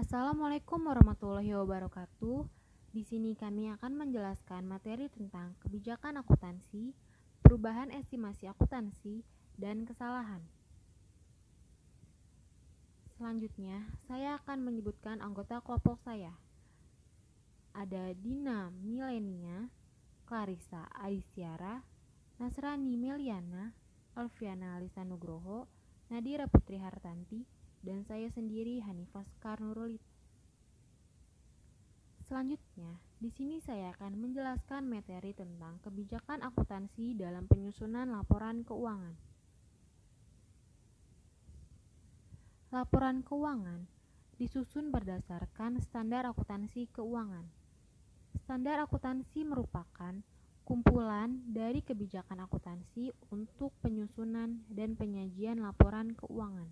Assalamualaikum warahmatullahi wabarakatuh. Di sini kami akan menjelaskan materi tentang kebijakan akuntansi, perubahan estimasi akuntansi, dan kesalahan. Selanjutnya, saya akan menyebutkan anggota kelompok saya. Ada Dina Milenia, Clarissa Aisyara, Nasrani Meliana, Alfiana Lisanugroho, Nadira Putri Hartanti, dan saya sendiri Hanifah Sekar Nurul. Selanjutnya, di sini saya akan menjelaskan materi tentang kebijakan akuntansi dalam penyusunan laporan keuangan. Laporan keuangan disusun berdasarkan standar akuntansi keuangan. Standar akuntansi merupakan kumpulan dari kebijakan akuntansi untuk penyusunan dan penyajian laporan keuangan.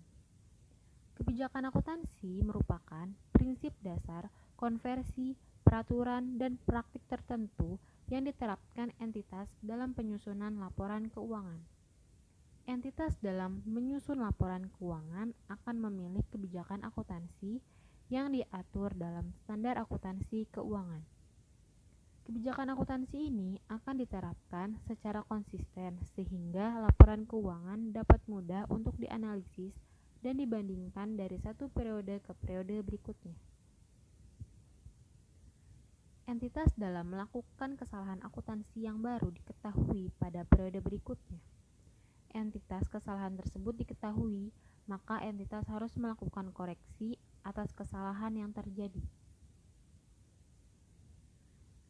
Kebijakan akuntansi merupakan prinsip dasar, konversi, peraturan, dan praktik tertentu yang diterapkan entitas dalam penyusunan laporan keuangan. Entitas dalam menyusun laporan keuangan akan memilih kebijakan akuntansi yang diatur dalam standar akuntansi keuangan. Kebijakan akuntansi ini akan diterapkan secara konsisten sehingga laporan keuangan dapat mudah untuk dianalisis dan dibandingkan dari satu periode ke periode berikutnya. Entitas dalam melakukan kesalahan akuntansi yang baru diketahui pada periode berikutnya. Entitas kesalahan tersebut diketahui, maka entitas harus melakukan koreksi atas kesalahan yang terjadi.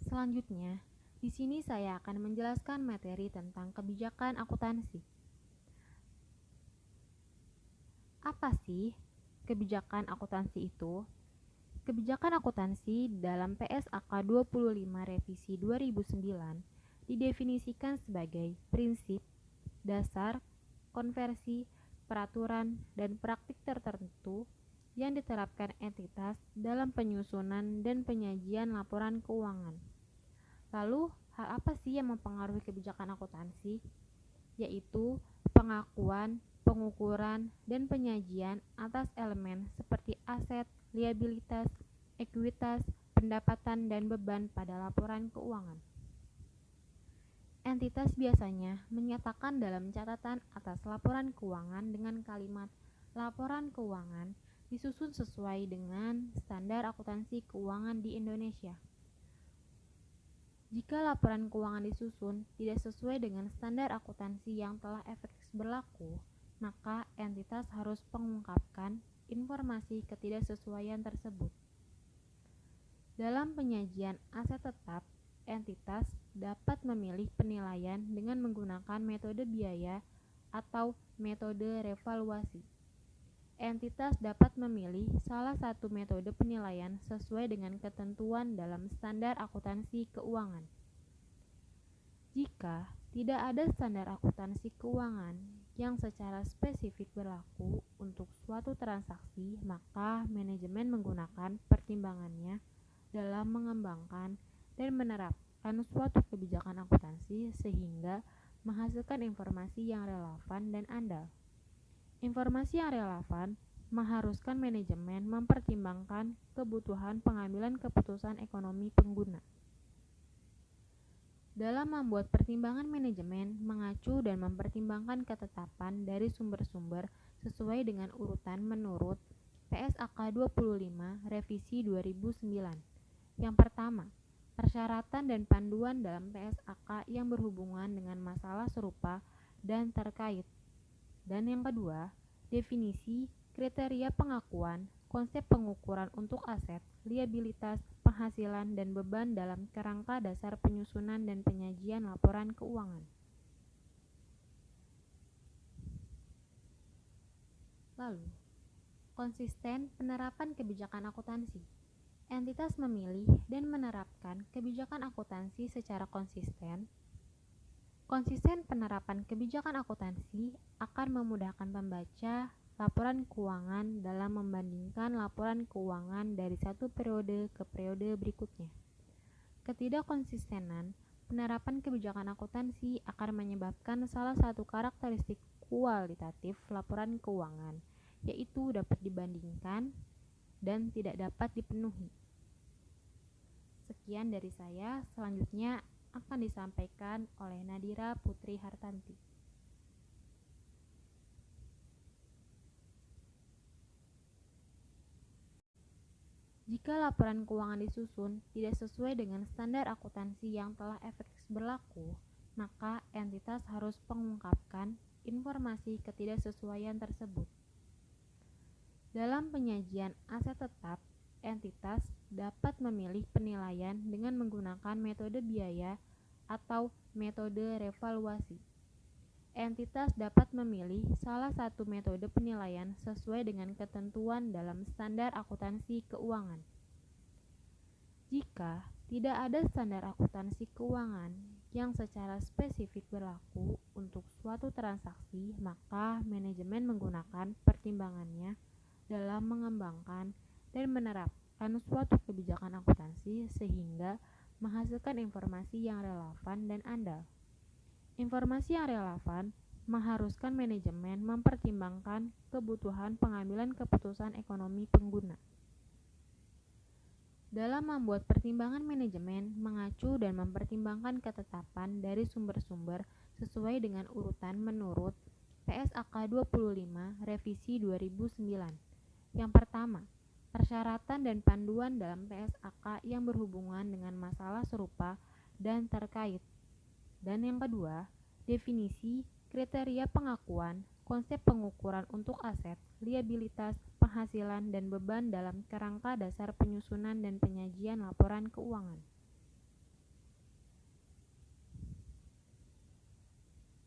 Selanjutnya, di sini saya akan menjelaskan materi tentang kebijakan akuntansi. Apa sih kebijakan akuntansi itu? Kebijakan akuntansi dalam PSAK 25 Revisi 2009 didefinisikan sebagai prinsip, dasar, konversi, peraturan, dan praktik tertentu yang diterapkan entitas dalam penyusunan dan penyajian laporan keuangan. Lalu, hal apa sih yang mempengaruhi kebijakan akuntansi? Yaitu pengakuan, pengukuran, dan penyajian atas elemen seperti aset, liabilitas, ekuitas, pendapatan, dan beban pada laporan keuangan. Entitas biasanya menyatakan dalam catatan atas laporan keuangan dengan kalimat laporan keuangan disusun sesuai dengan standar akuntansi keuangan di Indonesia. Jika laporan keuangan disusun tidak sesuai dengan standar akuntansi yang telah efektif berlaku, maka entitas harus mengungkapkan informasi ketidaksesuaian tersebut. Dalam penyajian aset tetap, entitas dapat memilih penilaian dengan menggunakan metode biaya atau metode revaluasi. Entitas dapat memilih salah satu metode penilaian sesuai dengan ketentuan dalam standar akuntansi keuangan. Jika tidak ada standar akuntansi keuangan yang secara spesifik berlaku untuk suatu transaksi, maka manajemen menggunakan pertimbangannya dalam mengembangkan dan menerapkan suatu kebijakan akuntansi sehingga menghasilkan informasi yang relevan dan andal. Informasi yang relevan mengharuskan manajemen mempertimbangkan kebutuhan pengambilan keputusan ekonomi pengguna. Dalam membuat pertimbangan, manajemen mengacu dan mempertimbangkan ketetapan dari sumber-sumber sesuai dengan urutan menurut PSAK 25 Revisi 2009. Yang pertama, persyaratan dan panduan dalam PSAK yang berhubungan dengan masalah serupa dan terkait. Dan yang kedua, definisi, kriteria pengakuan, konsep pengukuran untuk aset, liabilitas, penghasilan, dan beban dalam kerangka dasar penyusunan dan penyajian laporan keuangan. Lalu, konsisten penerapan kebijakan akuntansi. Entitas memilih dan menerapkan kebijakan akuntansi secara konsisten. Konsisten penerapan kebijakan akuntansi akan memudahkan pembaca laporan keuangan dalam membandingkan laporan keuangan dari satu periode ke periode berikutnya. Ketidakkonsistenan penerapan kebijakan akuntansi akan menyebabkan salah satu karakteristik kualitatif laporan keuangan, yaitu dapat dibandingkan dan tidak dapat dipenuhi. Sekian dari saya, selanjutnya akan disampaikan oleh Nadira Putri Hartanti. Jika laporan keuangan disusun tidak sesuai dengan standar akuntansi yang telah efektif berlaku, maka entitas harus mengungkapkan informasi ketidaksesuaian tersebut. Dalam penyajian aset tetap, entitas dapat memilih penilaian dengan menggunakan metode biaya atau metode revaluasi. Entitas dapat memilih salah satu metode penilaian sesuai dengan ketentuan dalam standar akuntansi keuangan. Jika tidak ada standar akuntansi keuangan yang secara spesifik berlaku untuk suatu transaksi, maka manajemen menggunakan pertimbangannya dalam mengembangkan dan menerapkan suatu kebijakan akuntansi sehingga menghasilkan informasi yang relevan dan andal. Informasi yang relevan mengharuskan manajemen mempertimbangkan kebutuhan pengambilan keputusan ekonomi pengguna. Dalam membuat pertimbangan, manajemen mengacu dan mempertimbangkan ketetapan dari sumber-sumber sesuai dengan urutan menurut PSAK 25 Revisi 2009. Yang pertama, persyaratan dan panduan dalam PSAK yang berhubungan dengan masalah serupa dan terkait. Dan yang kedua, definisi, kriteria pengakuan, konsep pengukuran untuk aset, liabilitas, penghasilan, dan beban dalam kerangka dasar penyusunan dan penyajian laporan keuangan.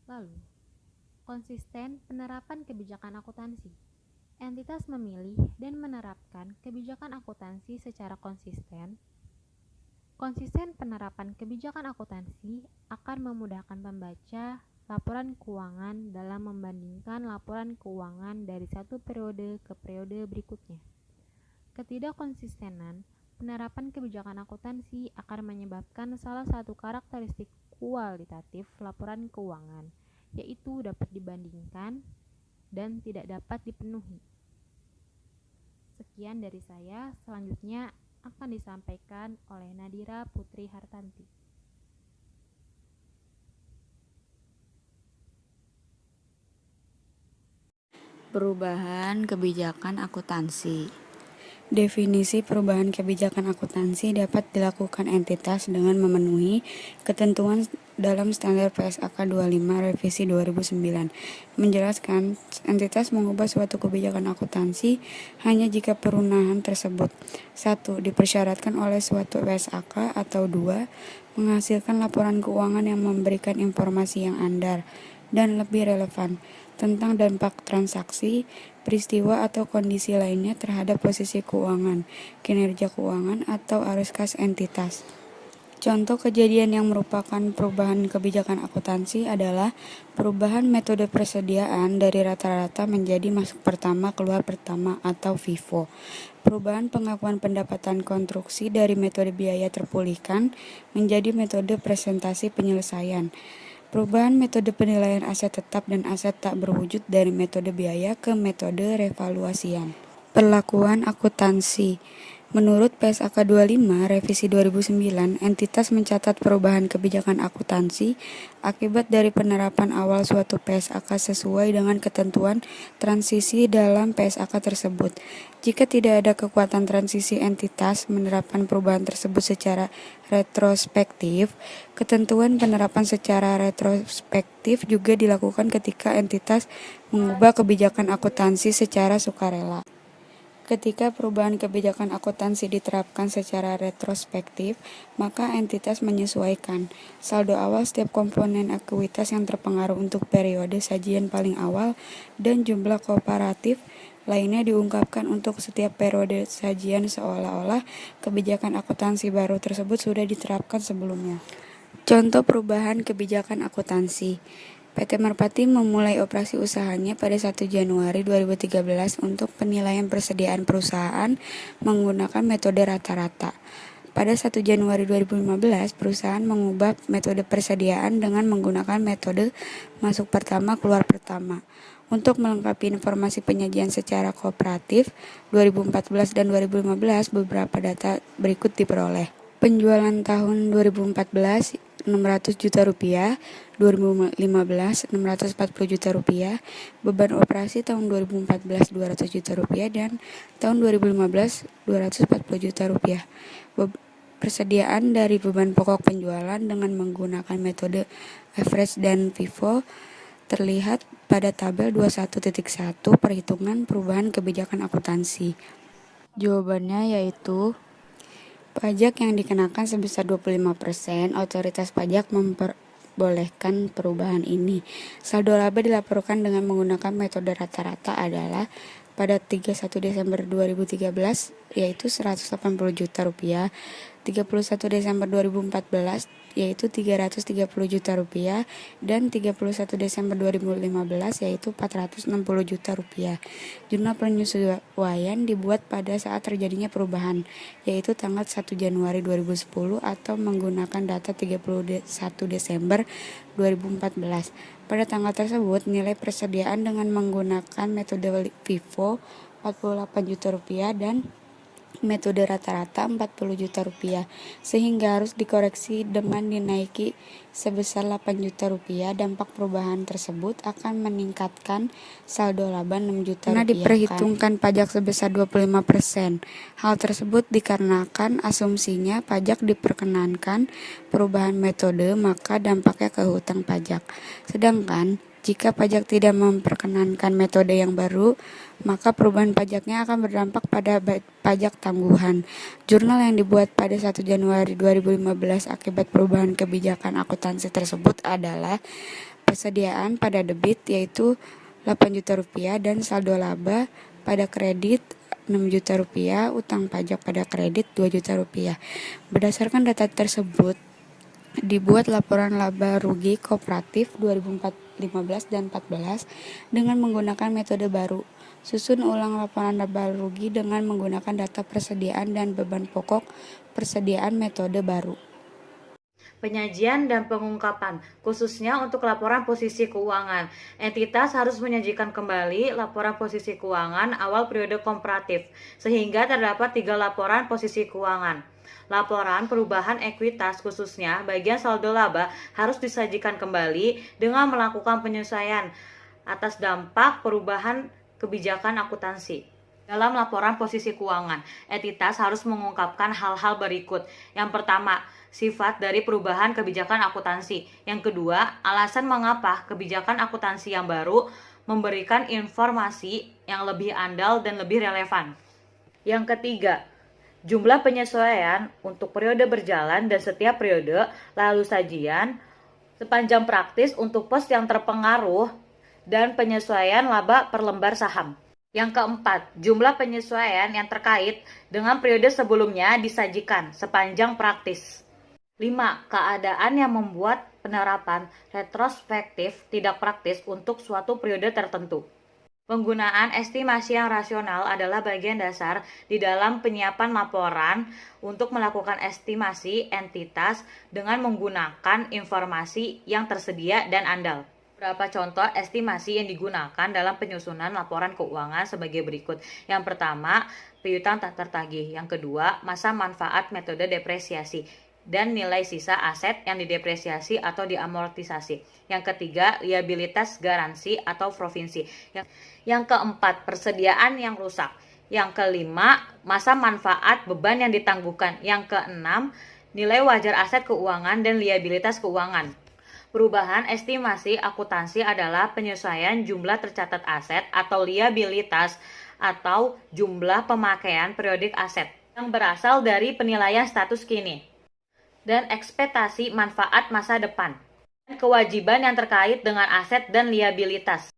Lalu, konsisten penerapan kebijakan akuntansi. Entitas memilih dan menerapkan kebijakan akuntansi secara konsisten. Konsisten penerapan kebijakan akuntansi akan memudahkan pembaca laporan keuangan dalam membandingkan laporan keuangan dari satu periode ke periode berikutnya. Ketidakkonsistenan penerapan kebijakan akuntansi akan menyebabkan salah satu karakteristik kualitatif laporan keuangan, yaitu dapat dibandingkan dan tidak dapat dipenuhi. Sekian dari saya, selanjutnya akan disampaikan oleh Nadira Putri Hartanti. Perubahan kebijakan akuntansi. Definisi perubahan kebijakan akuntansi dapat dilakukan entitas dengan memenuhi ketentuan dalam standar PSAK 25 Revisi 2009. Menjelaskan, entitas mengubah suatu kebijakan akuntansi hanya jika perubahan tersebut 1. Dipersyaratkan oleh suatu PSAK atau 2. Menghasilkan laporan keuangan yang memberikan informasi yang andal dan lebih relevan tentang dampak transaksi, peristiwa atau kondisi lainnya terhadap posisi keuangan, kinerja keuangan, atau arus kas entitas. Contoh kejadian yang merupakan perubahan kebijakan akuntansi adalah perubahan metode persediaan dari rata-rata menjadi masuk pertama keluar pertama atau FIFO. Perubahan pengakuan pendapatan konstruksi dari metode biaya terpulihkan menjadi metode presentasi penyelesaian. Perubahan metode penilaian aset tetap dan aset tak berwujud dari metode biaya ke metode revaluasian. Perlakuan akuntansi. Menurut PSAK 25 Revisi 2009, entitas mencatat perubahan kebijakan akuntansi akibat dari penerapan awal suatu PSAK sesuai dengan ketentuan transisi dalam PSAK tersebut. Jika tidak ada kekuatan transisi entitas menerapkan perubahan tersebut secara retrospektif, ketentuan penerapan secara retrospektif juga dilakukan ketika entitas mengubah kebijakan akuntansi secara sukarela. Ketika perubahan kebijakan akuntansi diterapkan secara retrospektif, maka entitas menyesuaikan saldo awal setiap komponen ekuitas yang terpengaruh untuk periode sajian paling awal dan jumlah kooperatif lainnya diungkapkan untuk setiap periode sajian seolah-olah kebijakan akuntansi baru tersebut sudah diterapkan sebelumnya. Contoh perubahan kebijakan akuntansi. PT Merpati memulai operasi usahanya pada 1 Januari 2013 untuk penilaian persediaan perusahaan menggunakan metode rata-rata. Pada 1 Januari 2015, perusahaan mengubah metode persediaan dengan menggunakan metode masuk pertama keluar pertama. Untuk melengkapi informasi penyajian secara kooperatif 2014 dan 2015, beberapa data berikut diperoleh. Penjualan tahun 2014 600 juta rupiah, 2015 640 juta rupiah, beban operasi tahun 2014 200 juta rupiah, dan tahun 2015 240 juta rupiah. Persediaan dari beban pokok penjualan dengan menggunakan metode average dan FIFO terlihat pada tabel 21.1 perhitungan perubahan kebijakan akuntansi. Jawabannya yaitu pajak yang dikenakan sebesar 25%, otoritas pajak memperbolehkan perubahan ini. Saldo laba dilaporkan dengan menggunakan metode rata-rata adalah pada 31 Desember 2013 yaitu 180 juta rupiah, 31 Desember 2014 yaitu 330 juta rupiah, dan 31 Desember 2015 yaitu 460 juta rupiah. Jurnal penyesuaian dibuat pada saat terjadinya perubahan, yaitu tanggal 1 Januari 2010 atau menggunakan data 31 Desember 2014. Pada tanggal tersebut, nilai persediaan dengan menggunakan metode FIFO 48 juta rupiah dan metode rata-rata 40 juta rupiah, sehingga harus dikoreksi dengan dinaiki sebesar 8 juta rupiah. Dampak perubahan tersebut akan meningkatkan saldo laba 6 juta rupiah. Karena diperhitungkan pajak sebesar 25%. Hal tersebut dikarenakan asumsinya pajak diperkenankan perubahan metode, maka dampaknya ke hutang pajak. Sedangkan jika pajak tidak memperkenankan metode yang baru, maka perubahan pajaknya akan berdampak pada pajak tangguhan. Jurnal yang dibuat pada 1 Januari 2015 akibat perubahan kebijakan akuntansi tersebut adalah persediaan pada debit yaitu 8 juta rupiah dan saldo laba pada kredit 6 juta rupiah, utang pajak pada kredit 2 juta rupiah. Berdasarkan data tersebut, dibuat laporan laba rugi kooperatif 2015 dan 14 dengan menggunakan metode baru. Susun ulang laporan laba rugi dengan menggunakan data persediaan dan beban pokok persediaan metode baru. Penyajian dan pengungkapan, khususnya untuk laporan posisi keuangan. Entitas harus menyajikan kembali laporan posisi keuangan awal periode komparatif, sehingga terdapat 3 laporan posisi keuangan. Laporan perubahan ekuitas khususnya bagian saldo laba harus disajikan kembali dengan melakukan penyesuaian atas dampak perubahan kebijakan akuntansi. Dalam laporan posisi keuangan, entitas harus mengungkapkan hal-hal berikut. Yang pertama, sifat dari perubahan kebijakan akuntansi. Yang kedua, alasan mengapa kebijakan akuntansi yang baru memberikan informasi yang lebih andal dan lebih relevan. Yang ketiga, jumlah penyesuaian untuk periode berjalan dan setiap periode, lalu sajian sepanjang praktis untuk pos yang terpengaruh, dan penyesuaian laba per lembar saham. Yang keempat, jumlah penyesuaian yang terkait dengan periode sebelumnya disajikan sepanjang praktis. 5. Keadaan yang membuat penerapan retrospektif tidak praktis untuk suatu periode tertentu. Penggunaan estimasi yang rasional adalah bagian dasar di dalam penyiapan laporan untuk melakukan estimasi entitas dengan menggunakan informasi yang tersedia dan andal. Beberapa contoh estimasi yang digunakan dalam penyusunan laporan keuangan sebagai berikut. Yang pertama, piutang tak tertagih. Yang kedua, masa manfaat metode depresiasi dan nilai sisa aset yang didepresiasi atau diamortisasi. Yang ketiga, liabilitas garansi atau provinsi. Yang keempat, persediaan yang rusak. Yang kelima, masa manfaat beban yang ditangguhkan. Yang keenam, nilai wajar aset keuangan dan liabilitas keuangan. Perubahan estimasi akuntansi adalah penyesuaian jumlah tercatat aset atau liabilitas atau jumlah pemakaian periodik aset yang berasal dari penilaian status kini dan ekspektasi manfaat masa depan, dan kewajiban yang terkait dengan aset dan liabilitas.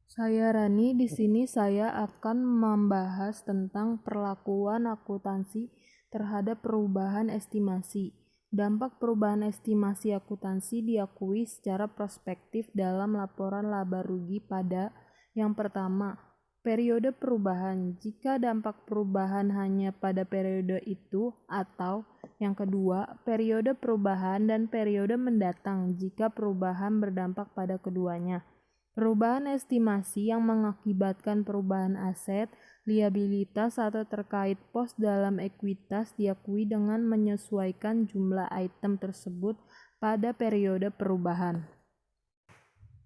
Saya Rani, di sini saya akan membahas tentang perlakuan akuntansi terhadap perubahan estimasi. Dampak perubahan estimasi akuntansi diakui secara prospektif dalam laporan laba rugi pada yang pertama, periode perubahan jika dampak perubahan hanya pada periode itu, atau yang kedua, periode perubahan dan periode mendatang jika perubahan berdampak pada keduanya. Perubahan estimasi yang mengakibatkan perubahan aset, liabilitas atau terkait pos dalam ekuitas diakui dengan menyesuaikan jumlah item tersebut pada periode perubahan.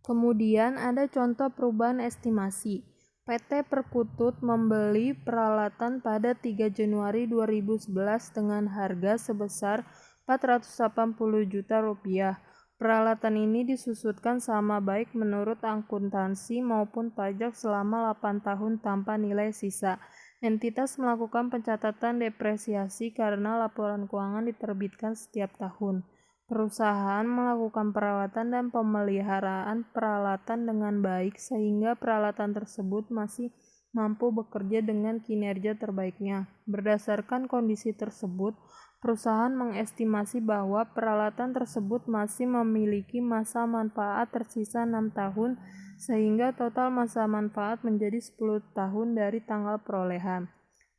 Kemudian ada contoh perubahan estimasi. PT Perkutut membeli peralatan pada 3 Januari 2011 dengan harga sebesar 480 juta rupiah. Peralatan ini disusutkan sama baik menurut akuntansi maupun pajak selama 8 tahun tanpa nilai sisa. Entitas melakukan pencatatan depresiasi karena laporan keuangan diterbitkan setiap tahun. Perusahaan melakukan perawatan dan pemeliharaan peralatan dengan baik sehingga peralatan tersebut masih mampu bekerja dengan kinerja terbaiknya. Berdasarkan kondisi tersebut, perusahaan mengestimasi bahwa peralatan tersebut masih memiliki masa manfaat tersisa 6 tahun sehingga total masa manfaat menjadi 10 tahun dari tanggal perolehan.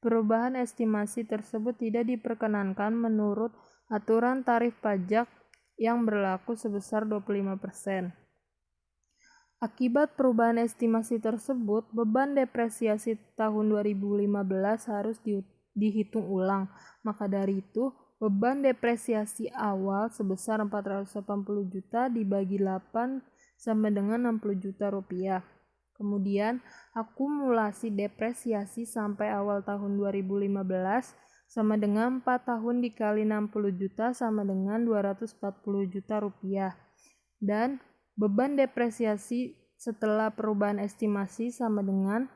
Perubahan estimasi tersebut tidak diperkenankan menurut aturan tarif pajak yang berlaku sebesar 25%. Akibat perubahan estimasi tersebut, beban depresiasi tahun 2015 harus dihitung ulang. Maka dari itu, beban depresiasi awal sebesar 480 juta dibagi 8 sama dengan 60 juta rupiah. Kemudian, akumulasi depresiasi sampai awal tahun 2015 sama dengan 4 tahun dikali 60 juta sama dengan 240 juta rupiah. Dan beban depresiasi setelah perubahan estimasi sama dengan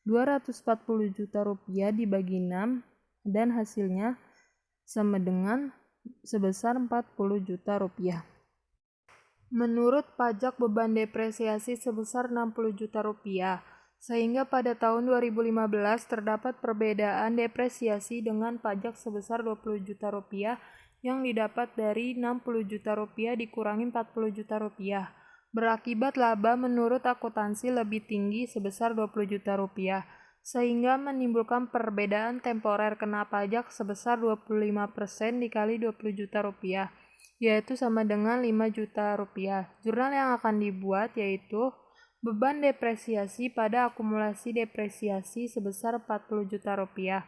240 juta rupiah dibagi 6 dan hasilnya sama dengan sebesar 40 juta rupiah. Menurut pajak beban depresiasi sebesar 60 juta rupiah, sehingga pada tahun 2015 terdapat perbedaan depresiasi dengan pajak sebesar 20 juta rupiah yang didapat dari 60 juta rupiah dikurangi 40 juta rupiah. Berakibat laba menurut akuntansi lebih tinggi sebesar 20 juta rupiah, sehingga menimbulkan perbedaan temporer kena pajak sebesar 25% dikali 20 juta rupiah, yaitu sama dengan 5 juta rupiah. Jurnal yang akan dibuat yaitu beban depresiasi pada akumulasi depresiasi sebesar 40 juta rupiah.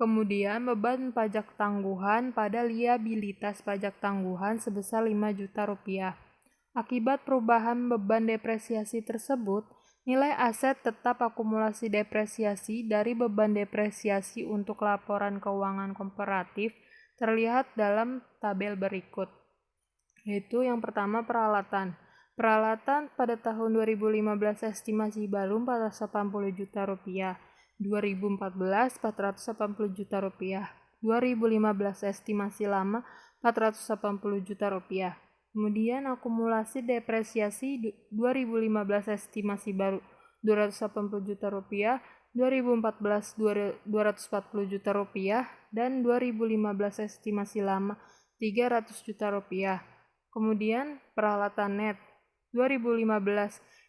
Kemudian beban pajak tangguhan pada liabilitas pajak tangguhan sebesar 5 juta rupiah. Akibat perubahan beban depresiasi tersebut, nilai aset tetap akumulasi depresiasi dari beban depresiasi untuk laporan keuangan komparatif terlihat dalam tabel berikut. Yaitu yang pertama peralatan. Peralatan pada tahun 2015 estimasi baru 480 juta rupiah. 2014 480 juta rupiah. 2015 estimasi lama 480 juta rupiah. Kemudian akumulasi depresiasi 2015 estimasi baru 280 juta rupiah, 2014 240 juta rupiah, dan 2015 estimasi lama 300 juta rupiah. Kemudian peralatan net 2015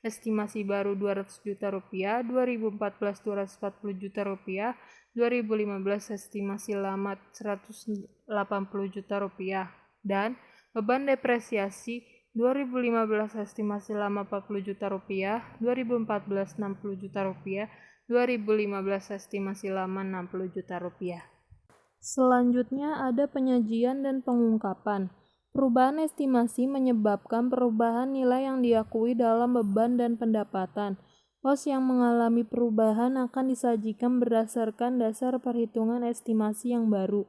estimasi baru 200 juta rupiah, 2014 240 juta rupiah, 2015 estimasi lama 180 juta rupiah, dan beban depresiasi 2015 estimasi lama 40 juta rupiah, 2014 60 juta rupiah, 2015 estimasi lama 60 juta rupiah. Selanjutnya ada penyajian dan pengungkapan. Perubahan estimasi menyebabkan perubahan nilai yang diakui dalam beban dan pendapatan. Pos yang mengalami perubahan akan disajikan berdasarkan dasar perhitungan estimasi yang baru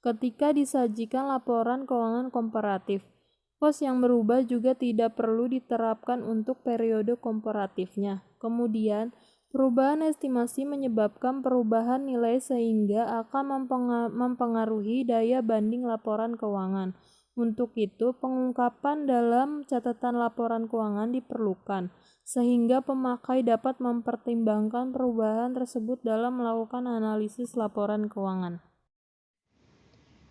ketika disajikan laporan keuangan komparatif. Pos yang berubah juga tidak perlu diterapkan untuk periode komparatifnya. Kemudian, perubahan estimasi menyebabkan perubahan nilai sehingga akan mempengaruhi daya banding laporan keuangan. Untuk itu, pengungkapan dalam catatan laporan keuangan diperlukan, sehingga pemakai dapat mempertimbangkan perubahan tersebut dalam melakukan analisis laporan keuangan.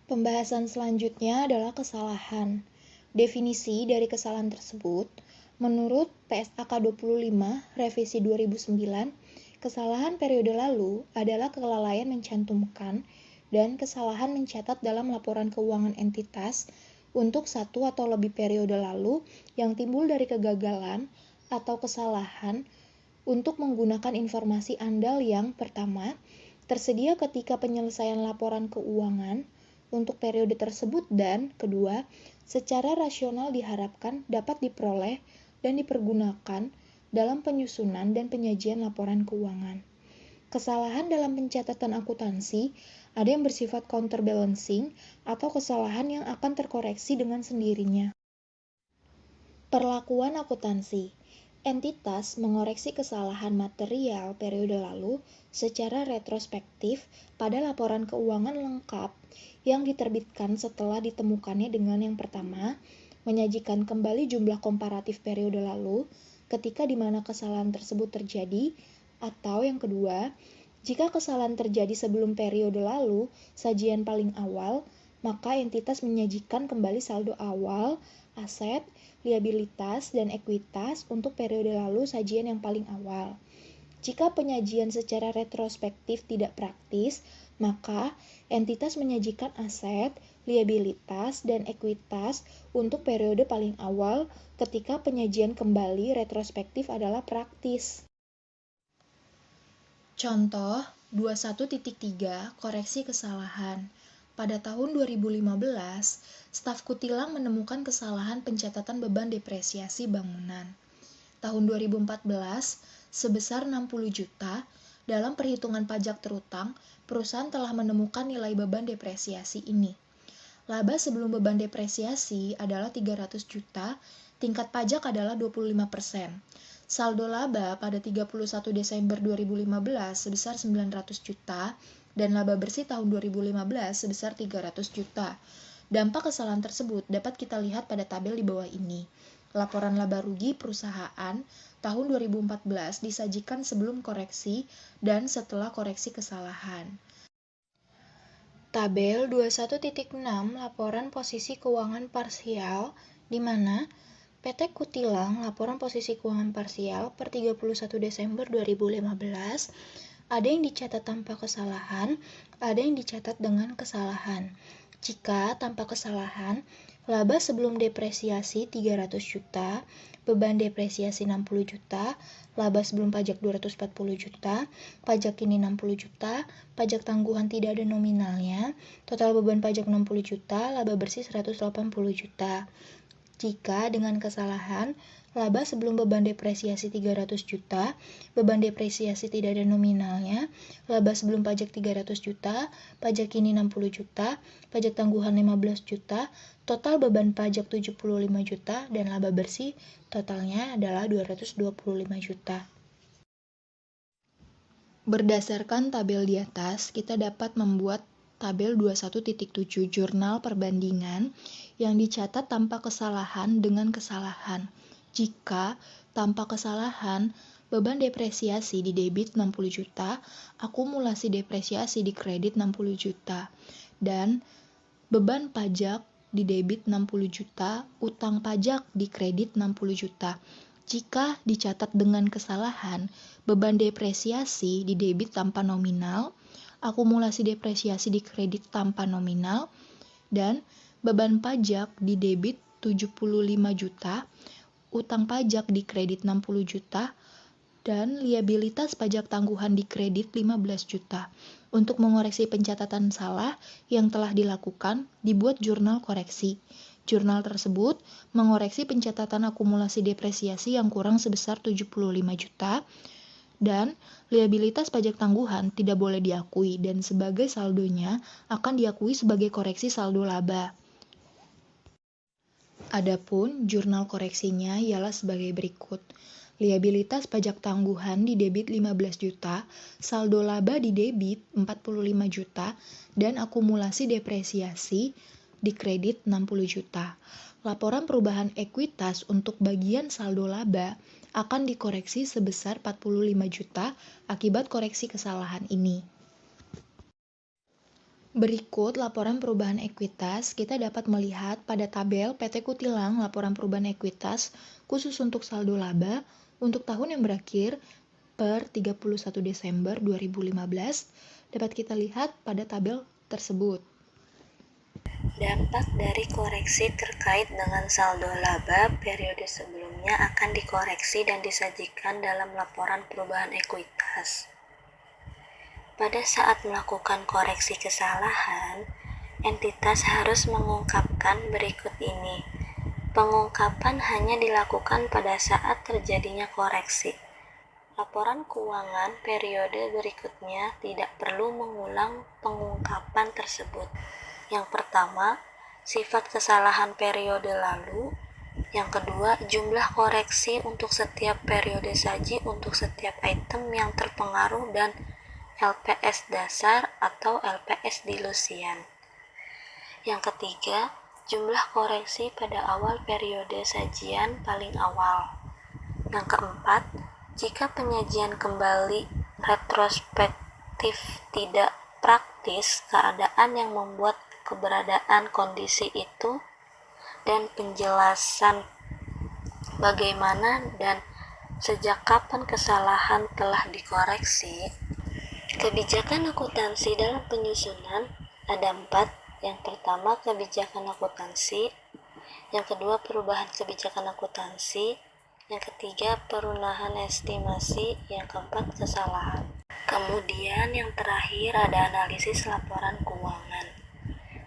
Pembahasan selanjutnya adalah kesalahan. Definisi dari kesalahan tersebut, menurut PSAK 25 revisi 2009, kesalahan periode lalu adalah kelalaian mencantumkan dan kesalahan mencatat dalam laporan keuangan entitas untuk satu atau lebih periode lalu yang timbul dari kegagalan atau kesalahan untuk menggunakan informasi andal yang pertama, tersedia ketika penyelesaian laporan keuangan untuk periode tersebut dan kedua, secara rasional diharapkan dapat diperoleh dan dipergunakan dalam penyusunan dan penyajian laporan keuangan. Kesalahan dalam pencatatan akuntansi ada yang bersifat counterbalancing atau kesalahan yang akan terkoreksi dengan sendirinya. Perlakuan akuntansi. Entitas mengoreksi kesalahan material periode lalu secara retrospektif pada laporan keuangan lengkap yang diterbitkan setelah ditemukannya dengan yang pertama, menyajikan kembali jumlah komparatif periode lalu ketika di mana kesalahan tersebut terjadi, atau yang kedua, jika kesalahan terjadi sebelum periode lalu, sajian paling awal, maka entitas menyajikan kembali saldo awal, aset, liabilitas, dan ekuitas untuk periode lalu sajian yang paling awal. Jika penyajian secara retrospektif tidak praktis, maka entitas menyajikan aset, liabilitas, dan ekuitas untuk periode paling awal ketika penyajian kembali retrospektif adalah praktis. Contoh 21.3 koreksi kesalahan. Pada tahun 2015, staf Kutilang menemukan kesalahan pencatatan beban depresiasi bangunan. Tahun 2014, sebesar 60 juta, dalam perhitungan pajak terutang, perusahaan telah menemukan nilai beban depresiasi ini. Laba sebelum beban depresiasi adalah 300 juta, tingkat pajak adalah 25%. Saldo laba pada 31 Desember 2015 sebesar 900 juta, dan laba bersih tahun 2015 sebesar 300 juta. Dampak kesalahan tersebut dapat kita lihat pada tabel di bawah ini. Laporan laba rugi perusahaan tahun 2014 disajikan sebelum koreksi dan setelah koreksi kesalahan. Tabel 21.6 laporan posisi keuangan parsial di mana PT Kutilang laporan posisi keuangan parsial per 31 Desember 2015 ada yang dicatat tanpa kesalahan, ada yang dicatat dengan kesalahan. Jika tanpa kesalahan, laba sebelum depresiasi 300 juta, beban depresiasi 60 juta, laba sebelum pajak 240 juta, pajak kini 60 juta, pajak tangguhan tidak ada nominalnya, total beban pajak 60 juta, laba bersih 180 juta. Jika dengan kesalahan, laba sebelum beban depresiasi 300 juta, beban depresiasi tidak ada nominalnya, laba sebelum pajak 300 juta, pajak kini 60 juta, pajak tangguhan 15 juta, total beban pajak 75 juta, dan laba bersih totalnya adalah 225 juta. Berdasarkan tabel di atas, kita dapat membuat tabel 21.7 jurnal perbandingan yang dicatat tanpa kesalahan dengan kesalahan. Jika tanpa kesalahan, beban depresiasi di debit 60 juta, akumulasi depresiasi di kredit 60 juta, dan beban pajak di debit 60 juta, utang pajak di kredit 60 juta. Jika dicatat dengan kesalahan, beban depresiasi di debit tanpa nominal, akumulasi depresiasi di kredit tanpa nominal, dan beban pajak di debit 75 juta, utang pajak di kredit 60 juta, dan liabilitas pajak tangguhan di kredit 15 juta. Untuk mengoreksi pencatatan salah yang telah dilakukan, dibuat jurnal koreksi. Jurnal tersebut mengoreksi pencatatan akumulasi depresiasi yang kurang sebesar 75 juta, dan liabilitas pajak tangguhan tidak boleh diakui dan sebagai saldonya akan diakui sebagai koreksi saldo laba. Adapun jurnal koreksinya ialah sebagai berikut. Liabilitas pajak tangguhan di debit 15 juta, saldo laba di debit 45 juta, dan akumulasi depresiasi di kredit 60 juta. Laporan perubahan ekuitas untuk bagian saldo laba akan dikoreksi sebesar 45 juta akibat koreksi kesalahan ini. Berikut laporan perubahan ekuitas, kita dapat melihat pada tabel PT Kutilang laporan perubahan ekuitas khusus untuk saldo laba untuk tahun yang berakhir per 31 Desember 2015 dapat kita lihat pada tabel tersebut. Dampak dari koreksi terkait dengan saldo laba periode sebelumnya akan dikoreksi dan disajikan dalam laporan perubahan ekuitas. Pada saat melakukan koreksi kesalahan, entitas harus mengungkapkan berikut ini. Pengungkapan hanya dilakukan pada saat terjadinya koreksi. Laporan keuangan periode berikutnya tidak perlu mengulang pengungkapan tersebut. Yang pertama, sifat kesalahan periode lalu. Yang kedua, jumlah koreksi untuk setiap periode saji untuk setiap item yang terpengaruh dan LPS dasar atau LPS dilusian. Yang ketiga, jumlah koreksi pada awal periode sajian paling awal. Yang keempat, jika penyajian kembali retrospektif tidak praktis, keadaan yang membuat keberadaan kondisi itu dan penjelasan bagaimana dan sejak kapan kesalahan telah dikoreksi. Kebijakan akuntansi dalam penyusunan ada 4. Yang pertama, kebijakan akuntansi. Yang kedua, perubahan kebijakan akuntansi. Yang ketiga, perubahan estimasi. Yang keempat, kesalahan. Kemudian yang terakhir ada analisis laporan keuangan.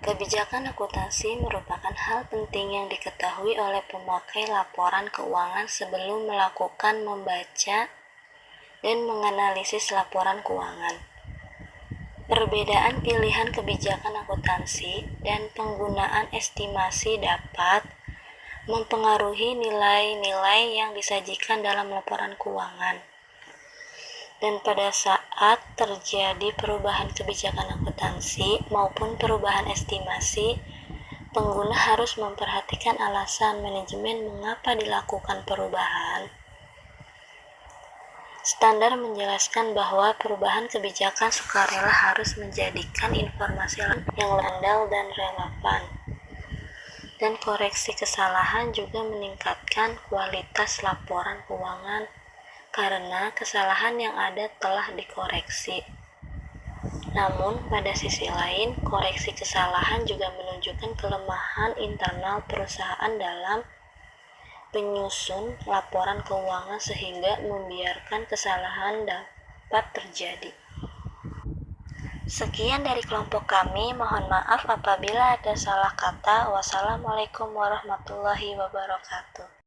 Kebijakan akuntansi merupakan hal penting yang diketahui oleh pemakai laporan keuangan sebelum melakukan membaca dan menganalisis laporan keuangan. Perbedaan pilihan kebijakan akuntansi dan penggunaan estimasi dapat mempengaruhi nilai-nilai yang disajikan dalam laporan keuangan. Dan pada saat terjadi perubahan kebijakan akuntansi maupun perubahan estimasi, pengguna harus memperhatikan alasan manajemen mengapa dilakukan perubahan. Standar menjelaskan bahwa perubahan kebijakan sukarela harus menjadikan informasi yang andal dan relevan. Dan koreksi kesalahan juga meningkatkan kualitas laporan keuangan karena kesalahan yang ada telah dikoreksi. Namun, pada sisi lain, koreksi kesalahan juga menunjukkan kelemahan internal perusahaan dalam penyusun laporan keuangan sehingga membiarkan kesalahan dapat terjadi. Sekian dari kelompok kami, mohon maaf apabila ada salah kata. Wassalamualaikum warahmatullahi wabarakatuh.